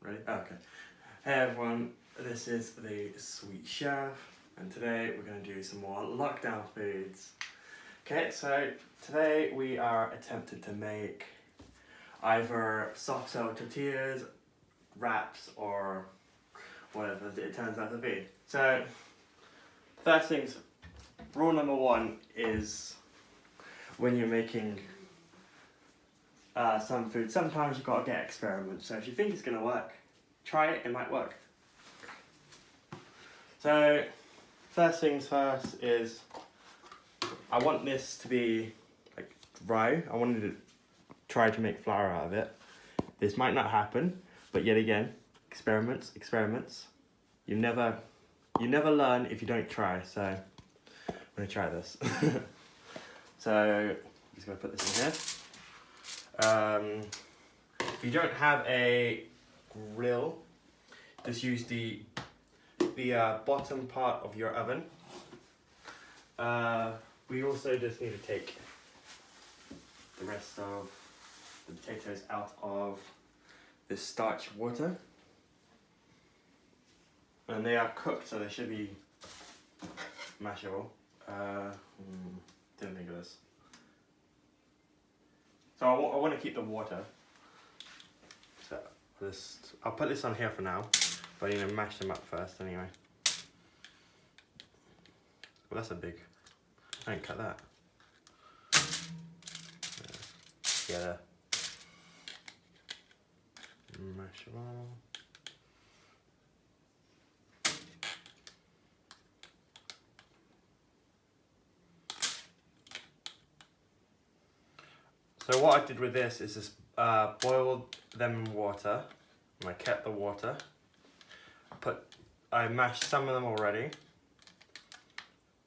Ready? Okay. Hey everyone, this is the Sweet Chef, and today we're going to do some more lockdown foods. Okay, so today we are attempting to make either soft shell tortillas, wraps, or whatever it turns out to be. So, first things, rule number one is when you're making some food, sometimes you've got to get experiments. So if you think it's going to work, try it, it might work. So, first things first is, I want this to be like dry. I wanted to try to make flour out of it. This might not happen, but yet again, experiments. You never learn if you don't try, so I'm gonna try this. So, just gonna put this in here. If you don't have a grill, just use the bottom part of your oven. We also just need to take the rest of the potatoes out of the starch water. And they are cooked, so they should be mashable. Didn't think of this. So I want to keep the water. So I'll put this on here for now, but I need to mash them up first anyway. Well, that's a big. I didn't cut that. Yeah, there. Mash them all. So what I did with this is just boiled them in water, and I kept the water. I mashed some of them already,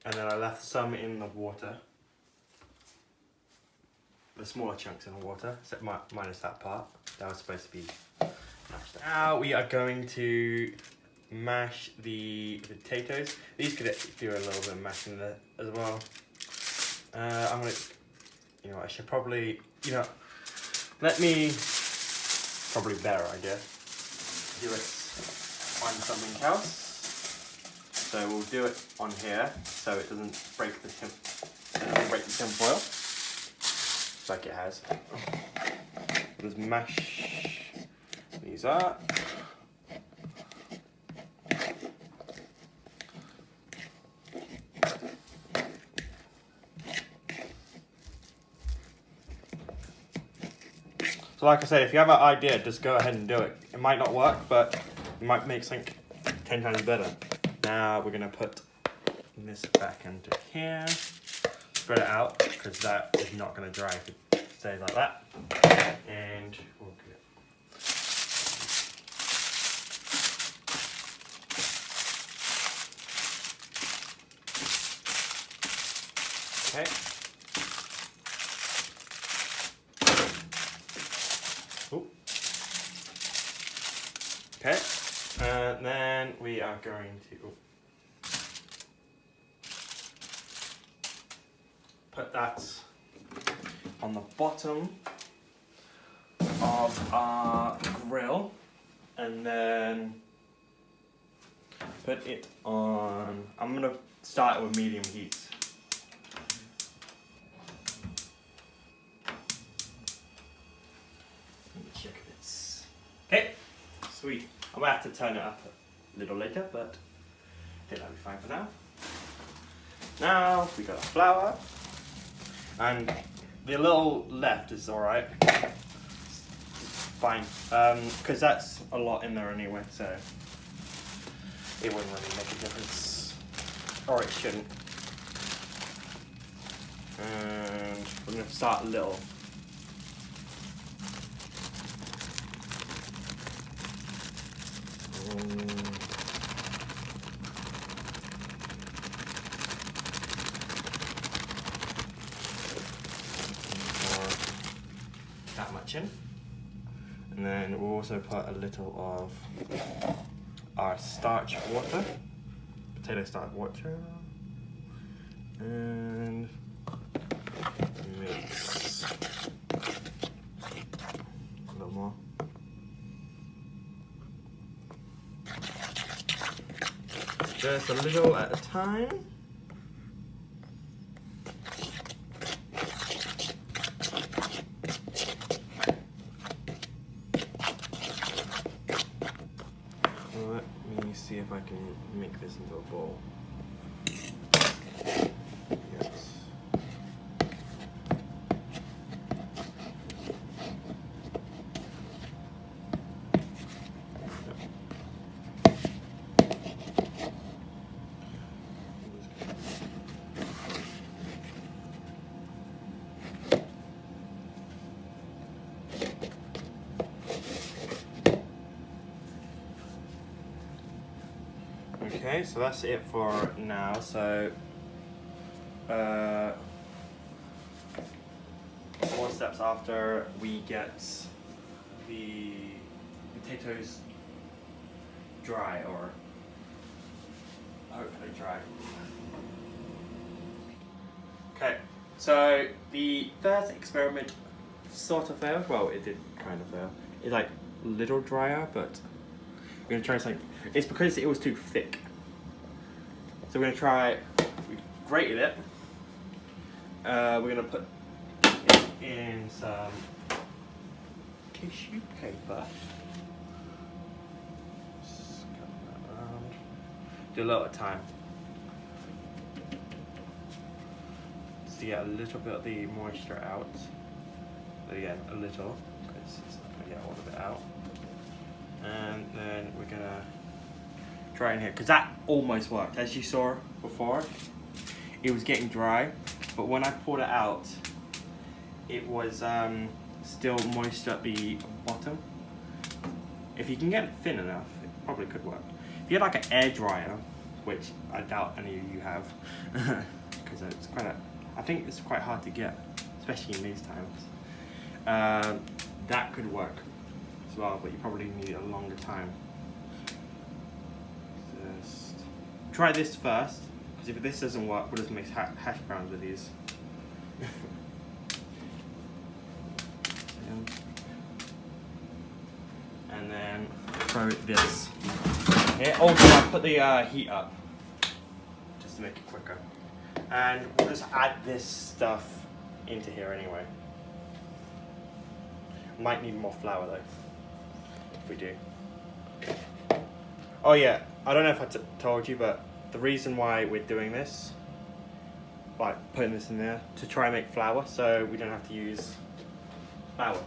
and then I left some in the water. The smaller chunks in the water, except minus that part. That was supposed to be mashed. Now we are going to mash the potatoes. These could do a little bit of mashing there as well. I'm gonna. You know, I should probably, let me, probably better idea, do it on something else. So we'll do it on here, so it doesn't break the tin foil, like it has. Just mash these up. So like I said, if you have an idea, just go ahead and do it. It might not work, but it might make something 10 times better. Now we're gonna put this back into here. Spread it out, because that is not gonna dry if it stays like that. And we'll get it. Okay. Okay, and then we are going to put that on the bottom of our grill, and then put it on, I'm going to start it with medium heat. Let me check if it's, okay. Sweet. I might have to turn it up a little later, but I think that'll be fine for now. Now we got our flour, and the little left is alright. Fine, because that's a lot in there anyway, so it wouldn't really make a difference, or it shouldn't. And we're going to start little. That much in, and then we'll also put a little of our starch water, potato starch water, and mix a little more. just a little at a time. Let me see if I can make this into a bowl. Yes. Okay, so that's it for now. So, 4 steps after we get the potatoes dry, or hopefully dry. Okay, so the first experiment sort of failed. Well, it did kind of fail. It's like a little drier, but we're gonna try something. It's because it was too thick. So we're gonna try, we grated it. We're gonna put it in some tissue paper. Just cut that around. Do a lot of time. Just to get a little bit of the moisture out. But again, a little, because it's not gonna get all of it out. And then we're gonna try in here, because that almost worked. As you saw before, it was getting dry, but when I pulled it out, it was still moist at the bottom. If you can get it thin enough, it probably could work. If you had like an air dryer, which I doubt any of you have, because it's quite I think it's quite hard to get, especially in these times. That could work as well, but you probably need a longer time. Just try this first, because if this doesn't work, we'll just make hash browns with these. And then throw this here. Also, I put the heat up just to make it quicker. And we'll just add this stuff into here anyway. Might need more flour though, if we do. Oh yeah, I don't know if I told you, but the reason why we're doing this, like putting this in there, to try and make flour, so we don't have to use flour,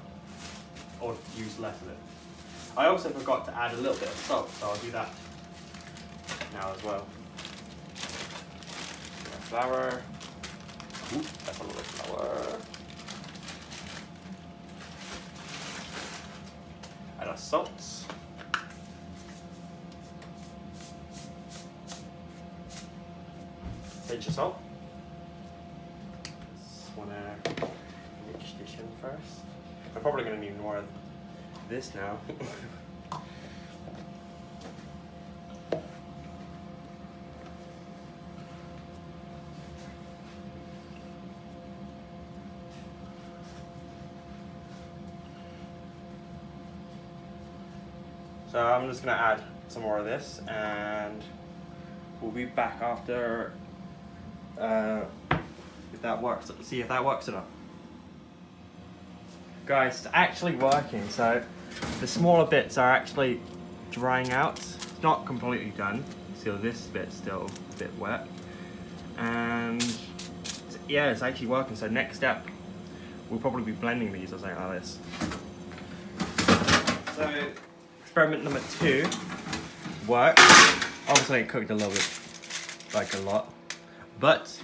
or use less of it. I also forgot to add a little bit of salt, so I'll do that now as well. Flour. Ooh, that's a lot of flour. Add our salts. Pinch of salt. Just want to mix this in first. I'm probably going to need more of this now. So I'm just going to add some more of this, and we'll be back after if that works. See if that works or not. Guys, it's actually working. So the smaller bits are actually drying out. It's not completely done. So this bit's still a bit wet. And yeah, it's actually working. So next step, we'll probably be blending these or something like this. So experiment number 2 worked. Obviously it cooked a little bit, like a lot, but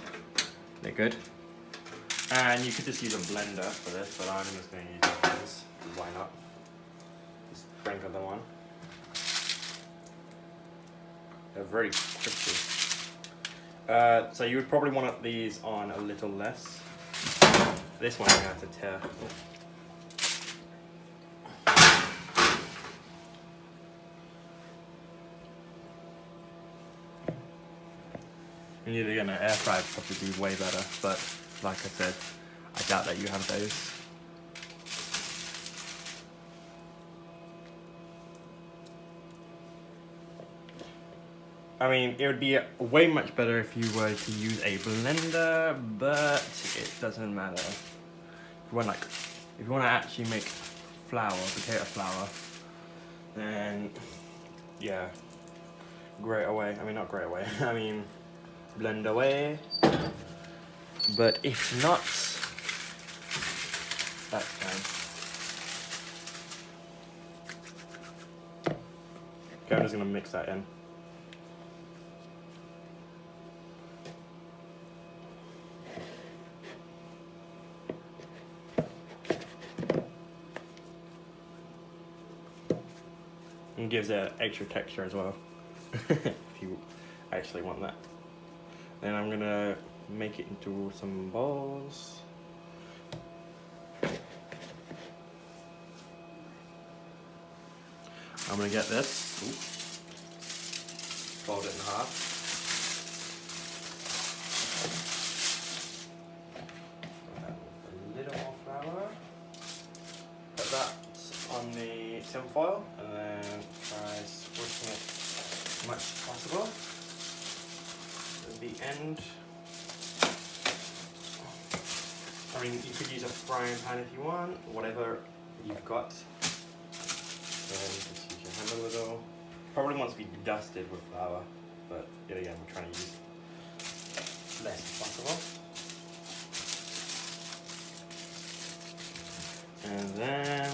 they're good. And you could just use a blender for this, but I'm just going to use this. Why not? Just sprinkle them on. They're very crispy. So you would probably want these on a little less. This one I'm going to have to tear. And you're gonna air fry would probably be way better, but like I said, I doubt that you have those. I mean, it would be way much better if you were to use a blender, but it doesn't matter. If you want to actually make flour, potato flour, then yeah, grate away. I mean, not grate away. I mean, blend away. But if not, that's fine. Okay, I'm just gonna mix that in. And gives it extra texture as well, if you actually want that. Then I'm gonna make it into some balls. I'm gonna get this. Ooh. Fold it in half. A little more flour. Put that on the tin foil and then try squishing it as much as possible. At the end, I mean, you could use a frying pan if you want, whatever you've got. Then just use your hand a little. Probably wants to be dusted with flour, but yet again, we're trying to use less as possible. And then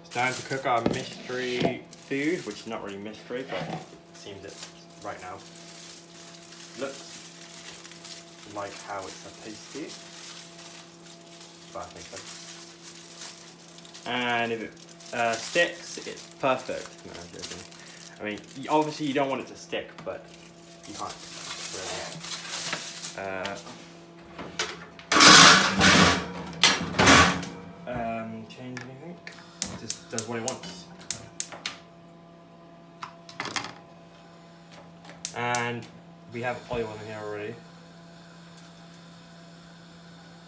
it's time to cook our mystery food, which is not really mystery, but it seems it right now. Looks like how it's supposed to. But I think so. And if it sticks, it's perfect. No, I'm joking. I mean, obviously you don't want it to stick, but you can't really. Change anything? It just does what it wants. And we have oil in here already.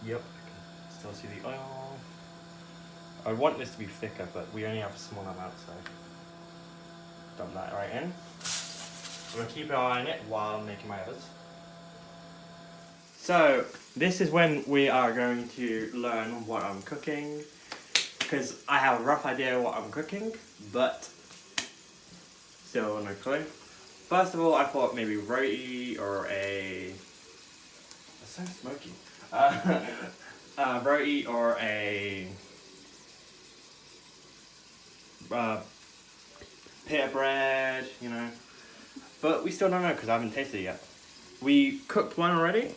Yep, I can still see the oil. I want this to be thicker, but we only have a small amount, so dump that right in. I'm gonna keep an eye on it while making my others. So this is when we are going to learn what I'm cooking, because I have a rough idea what I'm cooking, but still no clue. First of all, I thought maybe roti or a... That's so smoky. Roti or a pita bread, you know. But we still don't know because I haven't tasted it yet. We cooked one already.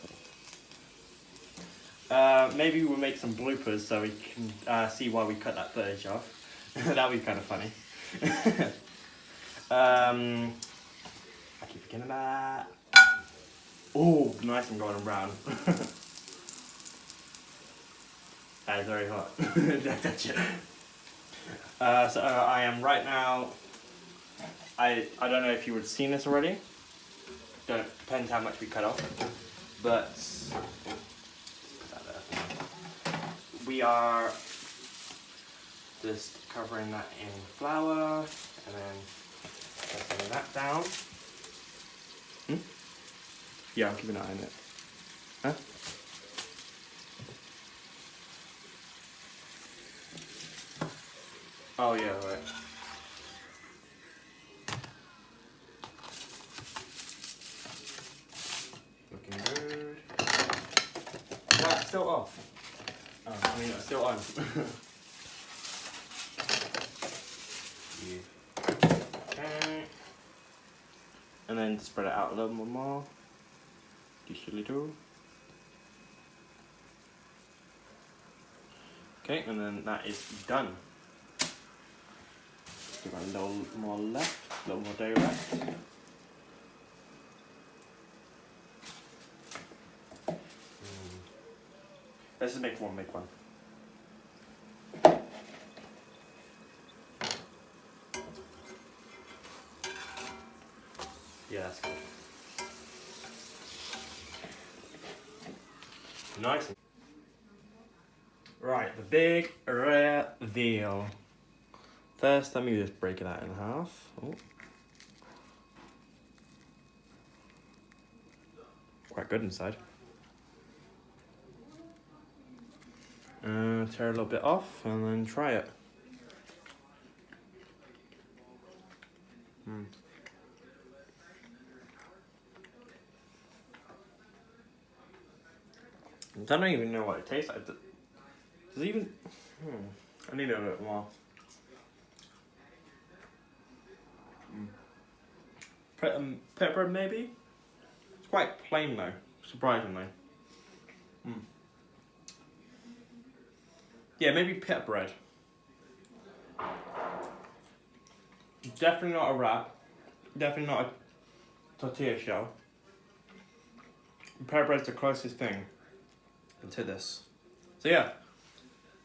Maybe we'll make some bloopers so we can see why we cut that footage off. That would be kind of funny. I keep forgetting that. Oh, nice and golden brown. That is very hot. Don't touch it. So I am right now. I don't know if you would have seen this already. Depends how much we cut off, but put that there. We are just covering that in flour and then pressing that down. Yeah, I'm keeping an eye on it. Huh? Oh yeah, right. Looking good. No, it's still off. Oh, I mean, it's still on. Yeah. Okay. And then spread it out a little more. Just a little. Okay, and then that is done. Give it a little more left, a little more dough left. Let's just make one. Yeah, that's good. Nice. Right, the big reveal. First, let me just break it out in half. Oh. Quite good inside. Tear a little bit off and then try it. I don't even know what it tastes like. Does it even... I need a little bit more. Pepper bread maybe? It's quite plain though, surprisingly. Yeah, maybe pita bread. Definitely not a wrap. Definitely not a tortilla shell. Pita bread's the closest thing to this. So yeah,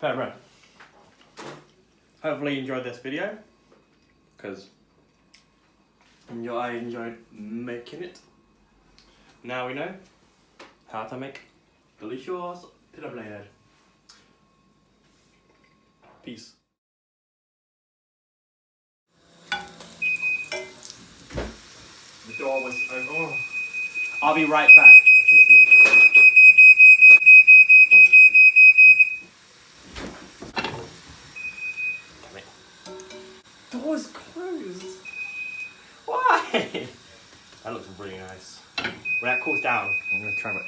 pita bread. Hopefully you enjoyed this video, because I enjoyed making it. Now we know how to make delicious pita bread. Peace. The door was open. Oh. I'll be right back. Damn it. Door's closed. Why? That looks really nice. When that cools down, I'm gonna try it.